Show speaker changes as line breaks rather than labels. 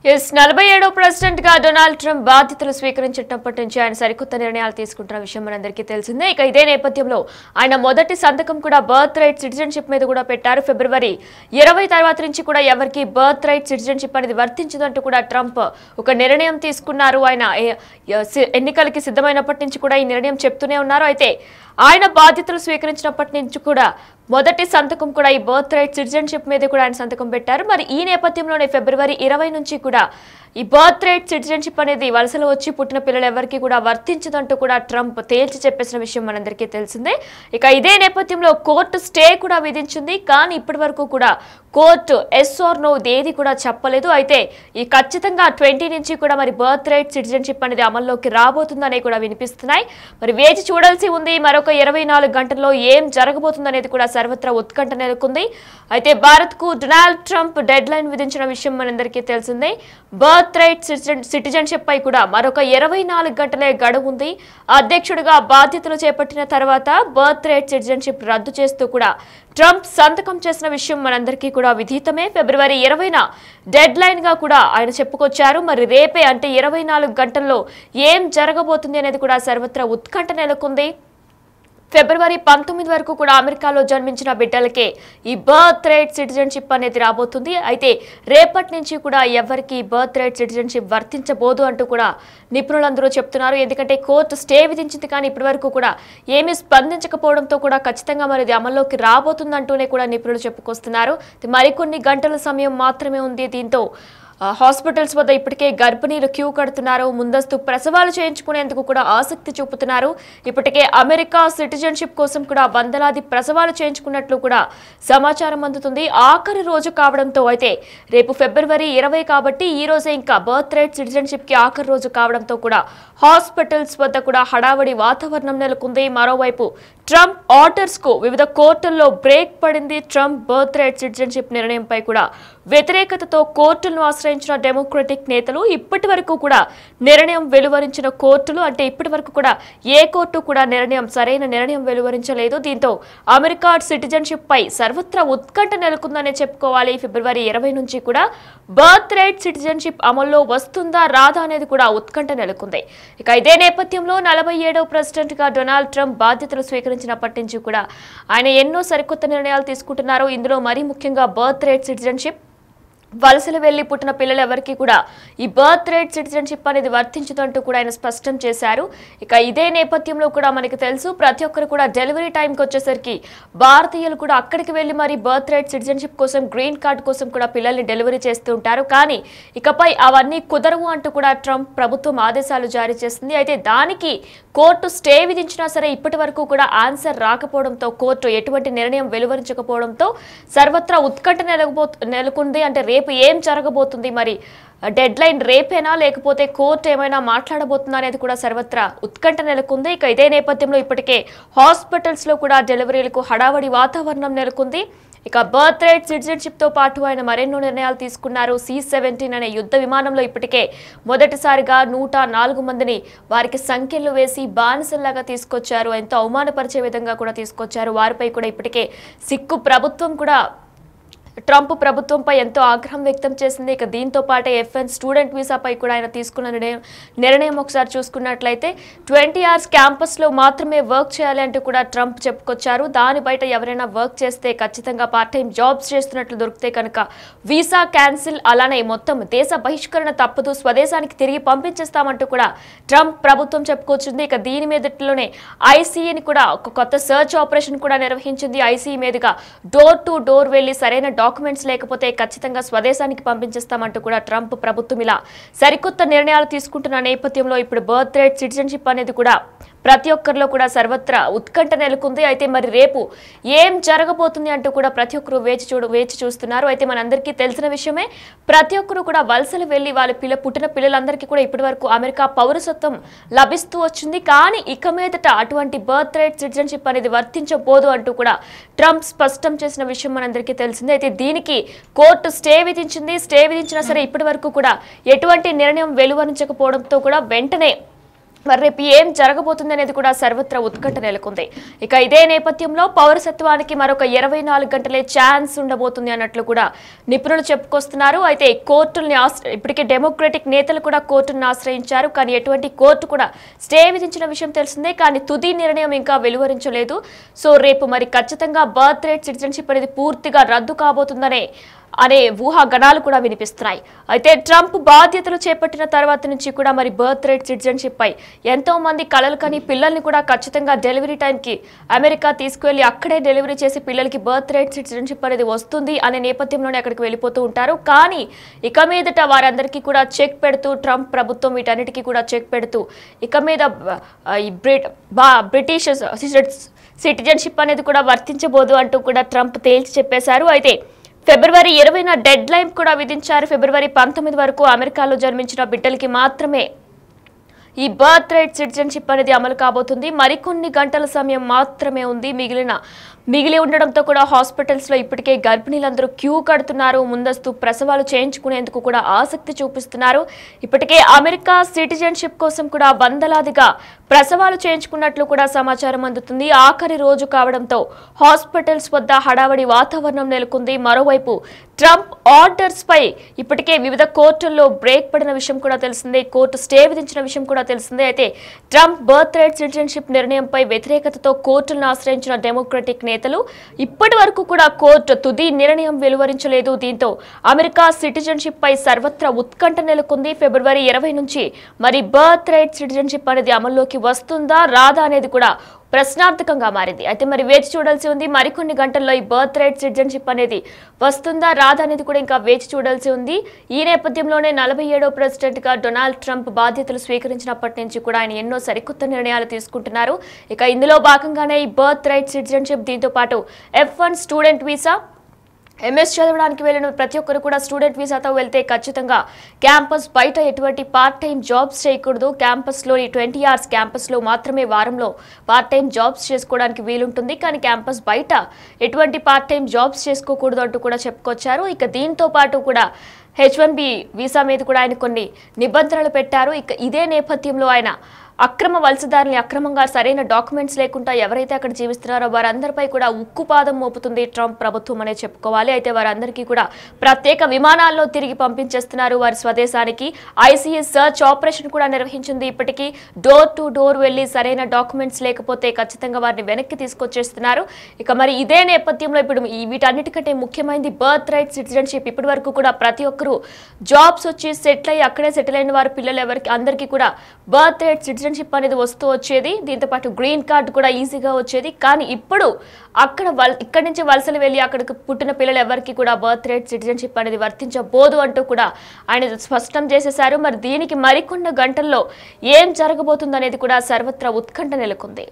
47వ president గా Donald Trump బాధ్యతలు స్వీకరించినప్పటి నుంచి ఆయన సరికొత్త నిర్ణయాలు తీసుకుంటున్న విషయం మనందరికీ తెలిసిందే. ఇక ఇదే నేపథ్యంలో ఆయన మొదటి సంతకం కూడా బర్త్ రైట్ సిటిజన్షిప్ మీద కూడా పెట్టారు. ఫిబ్రవరి 20 తర్వాత నుంచి కూడా ఎవరికి బర్త్ రైట్ సిటిజన్షిప్ అనేది వర్తించదంటూ కూడా ట్రంప్ ఒక నిర్ణయం తీసుకున్నారు. ఆయన ఎన్నికలకి సిద్ధమైనప్పటి నుంచి కూడా ఈ నిర్ణయం చెప్తూనే ఉన్నారు. అయితే ఆయన బాధ్యతలు స్వీకరించినప్పటి నుంచి కూడా మొదటి సంతకం కూడా ఈ బర్త్ రైట్ సిటిజన్షిప్ మీద కూడా ఆయన సంతకం పెట్టారు. మరి ఈ నేపథ్యంలోనే ఫిబ్రవరి 20 నుంచి కూడా ఈ బర్త్ రైట్ సిటిజన్షిప్ అనేది వలసలు వచ్చి పుట్టిన పిల్లలు ఎవరికి కూడా వర్తించదంటూ కూడా ట్రంప్ తేల్చి చెప్పేసిన విషయం మనందరికీ తెలిసిందే. ఇక ఇదే నేపథ్యంలో కోర్టు స్టే కూడా విధించింది. కానీ ఇప్పటి వరకు కూడా కోర్టు ఎస్ ఆర్ నో ఏది కూడా చెప్పలేదు. అయితే ఈ ఖచ్చితంగా 20 నుంచి కూడా మరి బర్త్ రైట్ సిటిజన్షిప్ అనేది అమల్లోకి రాబోతుందనే కూడా వినిపిస్తున్నాయి. మరి వేచి చూడాల్సి ఉంది. మరొక 24 గంటల్లో ఏం జరగబోతుందనేది కూడా సర్వత్రా ఉత్కంఠ నెలకొంది. అయితే భారత్ కు డొనాల్డ్ ట్రంప్ డెడ్ లైన్ విధించిన విషయం మనందరికీ తెలిసిందే. బర్త్ రైట్ సిటిజన్షిప్ పై కూడా మరొక 24 గంటలే గడువు ఉంది. అధ్యక్షుడిగా బాధ్యతలు చేపట్టిన తర్వాత బర్త్ రైట్ సిటిజన్షిప్ రద్దు చేస్తూ కూడా ట్రంప్ సంతకం చేసిన విషయం మనందరికీ కూడా విదితమే. ఫిబ్రవరి 20న డెడ్ లైన్ గా కూడా ఆయన చెప్పుకొచ్చారు. మరి రేపే అంటే 24 గంటల్లో ఏం జరగబోతుంది అనేది కూడా సర్వత్రా ఉత్కంఠ నెలకొంది. ఫిబ్రవరి 19 వరకు కూడా అమెరికాలో జన్మించిన బిడ్డలకే ఈ బర్త్ రైట్ సిటిజన్షిప్ అనేది రాబోతుంది. అయితే రేపటి నుంచి కూడా ఎవరికి బర్త్ రైట్ సిటిజన్షిప్ వర్తించబోదు అంటూ కూడా నిపుణులందరూ చెప్తున్నారు. ఎందుకంటే కోర్టు స్టే విధించింది కానీ ఇప్పటి వరకు కూడా ఏమీ స్పందించకపోవడంతో కూడా ఖచ్చితంగా మరి అమల్లోకి రాబోతుందంటూనే కూడా నిపుణులు చెప్పుకొస్తున్నారు. మరికొన్ని గంటల సమయం మాత్రమే ఉంది. దీంతో హాస్పిటల్స్ వద్ద ఇప్పటికే గర్భిణీలు క్యూ కడుతున్నారు. ముందస్తు ప్రసవాలు చేయించుకునేందుకు కూడా ఆసక్తి చూపుతున్నారు. ఇప్పటికే అమెరికా సిటిజన్షిప్ కోసం కూడా వందలాది ప్రసవాలు చేయించుకున్నట్లు కూడా సమాచారం అందుతుంది. ఆఖరి రోజు కావడంతో అయితే రేపు ఫిబ్రవరి 20 కాబట్టి ఈ రోజే ఇంకా బర్త్ రైట్ సిటిజన్షిప్ కి ఆఖరి రోజు కావడంతో కూడా హాస్పిటల్స్ వద్ద కూడా హడావడి వాతావరణం నెలకొంది. మరోవైపు ట్రంప్ ఆర్డర్స్ కు వివిధ కోర్టుల్లో బ్రేక్ పడింది. ట్రంప్ బర్త్ రైట్ సిటిజన్షిప్ నిర్ణయంపై కూడా వ్యతిరేకతతో కోర్టులను ఆశ్రయించిన డెమోక్రటిక్ నేతలు ఇప్పటి వరకు కూడా నిర్ణయం వెలువరించిన కోర్టులు అంటే ఇప్పటి వరకు కూడా ఏ కోర్టు కూడా సరైన నిర్ణయం వెలువరించలేదు. దీంతో అమెరికా సిటిజన్షిప్ పై సర్వత్రా ఉత్కంఠ నెలకొందనే చెప్పుకోవాలి. ఫిబ్రవరి 20 నుంచి కూడా బర్త్ రైట్ సిటిజన్షిప్ అమల్లో వస్తుందా రాదా అనేది కూడా ఉత్కంఠ నెలకొంది. ఇక ఇదే నేపథ్యంలో 47వ ప్రెసిడెంట్ గా డొనాల్డ్ ట్రంప్ బాధ్యతలు స్వీకరించినప్పటి నుంచి కూడా ఆయన ఎన్నో సరికొత్త నిర్ణయాలు తీసుకుంటున్నారు. ఇందులో మరీ ముఖ్యంగా బర్త్ రైట్ సిటిజన్షిప్ వలసలు వెళ్లి పుట్టిన పిల్లలు ఎవరికి కూడా ఈ బర్త్ రైట్ సిటిజన్షిప్ అనేది వర్తించదంటూ కూడా ఆయన స్పష్టం చేశారు. ఇక ఇదే నేపథ్యంలో కూడా మనకు తెలుసు ప్రతి ఒక్కరు కూడా డెలివరీ టైంకి వచ్చేసరికి భారతీయులు కూడా అక్కడికి వెళ్లి మరి బర్త్ రైట్ సిటిజన్షిప్ కోసం గ్రీన్ కార్డ్ కోసం కూడా పిల్లల్ని డెలివరీ చేస్తూ ఉంటారు. కానీ ఇకపై అవన్నీ కుదరవు అంటూ కూడా ట్రంప్ ప్రభుత్వం ఆదేశాలు జారీ చేసింది. అయితే దానికి కోర్టు స్టే విధించినా సరే ఇప్పటి వరకు కూడా ఆన్సర్ రాకపోవడంతో కోర్టు ఎటువంటి నిర్ణయం వెలువరించకపోవడంతో సర్వత్రా ఉత్కంఠ నెలకొంది. అంటే రేపు ఏం జరగబోతుంది, మరి డెడ్ లైన్ రేపేనా లేకపోతే కోర్టు ఏమైనా మాట్లాడబోతుందా అనేది కూడా సర్వత్రా ఉత్కంఠ నెలకొంది. ఇక ఇదే నేపథ్యంలో ఇప్పటికే హాస్పిటల్స్ లో కూడా డెలివరీలకు హడావడి వాతావరణం నెలకొంది. ఇక బర్త్ రైట్ సిటిజన్షిప్ తో పాటు ఆయన మరెన్నో నిర్ణయాలు తీసుకున్నారు. C-17 అనే యుద్ధ విమానంలో ఇప్పటికే మొదటిసారిగా 104 మందిని వారికి సంఖ్యలు వేసి బానిసల్లాగా తీసుకొచ్చారు. ఎంతో అవమానపరిచే విధంగా కూడా తీసుకొచ్చారు. వారిపై కూడా ఇప్పటికే సిక్కు ప్రభుత్వం కూడా ట్రంప్ ప్రభుత్వంపై ఎంతో ఆగ్రహం వ్యక్తం చేసింది. ఇక దీంతో పాటే FN స్టూడెంట్ వీసాపై కూడా ఆయన తీసుకున్న నిర్ణయం ఒకసారి చూసుకున్నట్లయితే 20 hours క్యాంపస్లో మాత్రమే వర్క్ చేయాలి అంటూ కూడా ట్రంప్ చెప్పుకొచ్చారు. దాని బయట ఎవరైనా వర్క్ చేస్తే ఖచ్చితంగా పార్ట్ టైం జాబ్స్ చేస్తున్నట్లు దొరికితే కనుక వీసా క్యాన్సిల్, అలానే మొత్తం దేశ బహిష్కరణ తప్పదు, స్వదేశానికి తిరిగి పంపించేస్తామంటూ కూడా ట్రంప్ ప్రభుత్వం చెప్పుకొచ్చింది. ఇక దీని మీదట్లోనే ICEని కూడా ఒక కొత్త సర్చ్ ఆపరేషన్ కూడా నిర్వహించింది. ICE మీదుగా డోర్ టు డోర్ వెళ్లి సరైన డాక్యుమెంట్స్ లేకపోతే ఖచ్చితంగా స్వదేశానికి పంపించేస్తామంటూ కూడా ట్రంప్ ప్రభుత్వం ఇలా సరికొత్త నిర్ణయాలు తీసుకుంటున్న నేపథ్యంలో ఇప్పుడు బర్త్ రైట్ సిటిజన్షిప్ అనేది కూడా ప్రతి ఒక్కరిలో కూడా సర్వత్రా ఉత్కంఠ నెలకొంది. అయితే మరి రేపు ఏం జరగబోతుంది అంటూ కూడా ప్రతి ఒక్కరు వేచి చూస్తున్నారు. అయితే మనందరికీ తెలిసిన విషయమే ప్రతి ఒక్కరు కూడా వలసలు వెళ్లి వాళ్ళ పుట్టిన పిల్లలందరికీ కూడా ఇప్పటి వరకు అమెరికా పౌరసత్వం లభిస్తూ వచ్చింది. కానీ ఇక మీదట అటువంటి బర్త్ రైట్ సిటిజన్షిప్ అనేది వర్తించబోదు అంటూ కూడా ట్రంప్ స్పష్టం చేసిన విషయం మనందరికీ తెలిసింది. అయితే దీనికి కోర్టు స్టే విధించింది. స్టే విధించినా సరే ఇప్పటి వరకు కూడా ఎటువంటి నిర్ణయం వెలువరించకపోవడంతో కూడా వెంటనే మరి రేపు ఏం జరగబోతుంది అనేది కూడా సర్వత్రా ఉత్కంఠ నెలకొంది. ఇక ఇదే నేపథ్యంలో పౌరసత్వానికి మరొక 24 గంటలే ఛాన్స్ ఉండబోతుంది అన్నట్లు కూడా నిపుణులు చెప్పుకొస్తున్నారు. అయితే కోర్టుల్ని ఇప్పటికే డెమోక్రటిక్ నేతలు కూడా కోర్టును ఆశ్రయించారు. కానీ ఎటువంటి కోర్టు కూడా స్టే విధించిన విషయం తెలిసిందే. కానీ తుది నిర్ణయం ఇంకా వెలువరించలేదు. సో రేపు మరి ఖచ్చితంగా బర్త్ రైట్ సిటిజన్షిప్ అనేది పూర్తిగా రద్దు కాబోతుందనే ఊహాగణాలు కూడా వినిపిస్తున్నాయి. అయితే ట్రంప్ బాధ్యతలు చేపట్టిన తర్వాత నుంచి కూడా మరి బర్త్ రైట్ సిటిజన్షిప్ పై ఎంతో మంది కలలు కని పిల్లల్ని కూడా ఖచ్చితంగా డెలివరీ టైంకి అమెరికా తీసుకువెళ్లి అక్కడే డెలివరీ చేసి పిల్లలకి బర్త్ రైట్ సిటిజన్షిప్ అనేది వస్తుంది అనే నేపథ్యంలోనే అక్కడికి వెళ్ళిపోతూ ఉంటారు. కానీ ఇక మీదట వారందరికీ కూడా చెక్ పెడుతూ ట్రంప్ ప్రభుత్వం వీటన్నిటికీ కూడా చెక్ పెడుతూ ఇక మీద బ్రిటిష్ సిటిజన్షిప్ అనేది కూడా వర్తించబోదు అంటూ కూడా ట్రంప్ తేల్చి చెప్పేశారు. అయితే ఫిబ్రవరి 20న డెడ్ లైన్ కూడా విధించారు. ఫిబ్రవరి 19 వరకు అమెరికాలో జన్మించిన బిడ్డలకి మాత్రమే ఈ బర్త్ రైట్ సిటిజన్షిప్ అనేది అమలు కాబోతుంది. మరికొన్ని గంటల సమయం మాత్రమే ఉంది మిగిలి ఉండడంతో కూడా హాస్పిటల్స్ లో ఇప్పటికే గర్భిణీలందరూ క్యూ కడుతున్నారు. ముందస్తు ప్రసవాలు చేయించుకునేందుకు కూడా ఆసక్తి చూపిస్తున్నారు. ఇప్పటికే అమెరికా సిటిజన్షిప్ కోసం కూడా వందలాదిగా ప్రసవాలు చేయించుకున్నట్లు కూడా సమాచారం అందుతుంది. ఆఖరి రోజు కావడంతో హాస్పిటల్స్ వద్ద హడావడి వాతావరణం నెలకొంది. మరోవైపు ట్రంప్ ఆర్డర్స్ పై ఇప్పటికే వివిధ కోర్టుల్లో బ్రేక్ పడిన విషయం కూడా తెలిసిందే. కోర్టు స్టే విధించిన విషయం కూడా తెలిసిందే. అయితే ట్రంప్ బర్త్ రైట్ సిటిజన్షిప్ నిర్ణయంపై వ్యతిరేకతతో కోర్టులను ఆశ్రయించిన డెమోక్రటిక్ నేతలు ఇప్పటి వరకు కూడా కోర్టు తుది నిర్ణయం వెలువరించలేదు. దీంతో అమెరికా సిటిజన్షిప్ పై సర్వత్రా ఉత్కంఠ నెలకొంది. ఫిబ్రవరి 20 నుంచి మరి బర్త్ రైట్ సిటిజన్షిప్ అనేది అమల్లోకి వస్తుందా రాదా అనేది కూడా ప్రశ్నార్థకంగా మారింది. అయితే మరి వేచి చూడాల్సి ఉంది. మరికొన్ని గంటల్లో ఈ బర్త్ రైట్ సిటిజన్షిప్ అనేది వస్తుందా రాదా అనేది కూడా ఇంకా వేచి చూడాల్సి ఉంది. ఈ నేపథ్యంలోనే 47వ ప్రెసిడెంట్ గా డొనాల్డ్ ట్రంప్ బాధ్యతలు స్వీకరించినప్పటి నుంచి కూడా ఆయన ఎన్నో సరికొత్త నిర్ణయాలు తీసుకుంటున్నారు. ఇక ఇందులో భాగంగానే ఈ బర్త్ రైట్ సిటిజన్షిప్, దీంతో పాటు F1 స్టూడెంట్ వీసా, ఎంఎస్ చదవడానికి వెళ్ళిన ప్రతి ఒక్కరు కూడా స్టూడెంట్ వీసాతో వెళ్తే ఖచ్చితంగా క్యాంపస్ బయట ఎటువంటి పార్ట్ టైం జాబ్స్ చేయకూడదు. క్యాంపస్లోని 20 hours క్యాంపస్లో మాత్రమే వారంలో పార్ట్ టైం జాబ్స్ చేసుకోవడానికి వీలుంటుంది. కానీ క్యాంపస్ బయట ఎటువంటి పార్ట్ టైం జాబ్స్ చేసుకోకూడదు అంటూ కూడా చెప్పుకొచ్చారు. ఇక దీంతో పాటు కూడా H1B వీసా మీద కూడా ఆయన కొన్ని నిబంధనలు పెట్టారు. ఇక ఇదే నేపథ్యంలో ఆయన అక్రమ వలసదారుల్ని అక్రమంగా సరైన డాక్యుమెంట్స్ లేకుండా ఎవరైతే అక్కడ జీవిస్తున్నారో వారందరిపై కూడా ఉక్కుపాదం మోపుతుంది ట్రంప్ ప్రభుత్వం అనే చెప్పుకోవాలి. అయితే వారందరికీ కూడా ప్రత్యేక విమానాల్లో తిరిగి పంపించేస్తున్నారు వారి స్వదేశానికి. ICS సర్చ్ ఆపరేషన్ కూడా నిర్వహించింది. ఇప్పటికీ డోర్ టు డోర్ వెళ్లి సరైన డాక్యుమెంట్స్ లేకపోతే ఖచ్చితంగా వారిని వెనక్కి తీసుకొచ్చేస్తున్నారు. ఇక మరి ఇదే నేపథ్యంలో ఇప్పుడు వీటన్నిటికంటే ముఖ్యమైనది బర్త్ రైట్ సిటిజన్షిప్. ఇప్పటి వరకు కూడా ప్రతి ఒక్కరూ జాబ్స్ వచ్చి సెటిల్ అయ్యి అక్కడే సెటిల్ అయిన వారి పిల్లలు అందరికీ కూడా బర్త్ రైట్ సిటిజన్షిప్ అనేది వస్తూ వచ్చేది. దీంతో పాటు గ్రీన్ కార్డు కూడా ఈజీగా వచ్చేది. కానీ ఇప్పుడు ఇక్కడి నుంచి వలసలు వెళ్ళి అక్కడికి పుట్టిన పిల్లలు ఎవరికి కూడా బర్త్ రైట్ సిటిజన్షిప్ అనేది వర్తించబోదు అంటూ కూడా ఆయన స్పష్టం చేసేశారు. మరి దీనికి మరికొన్ని గంటల్లో ఏం జరగబోతుందనేది కూడా సర్వత్రా ఉత్కంఠ నెలకొంది.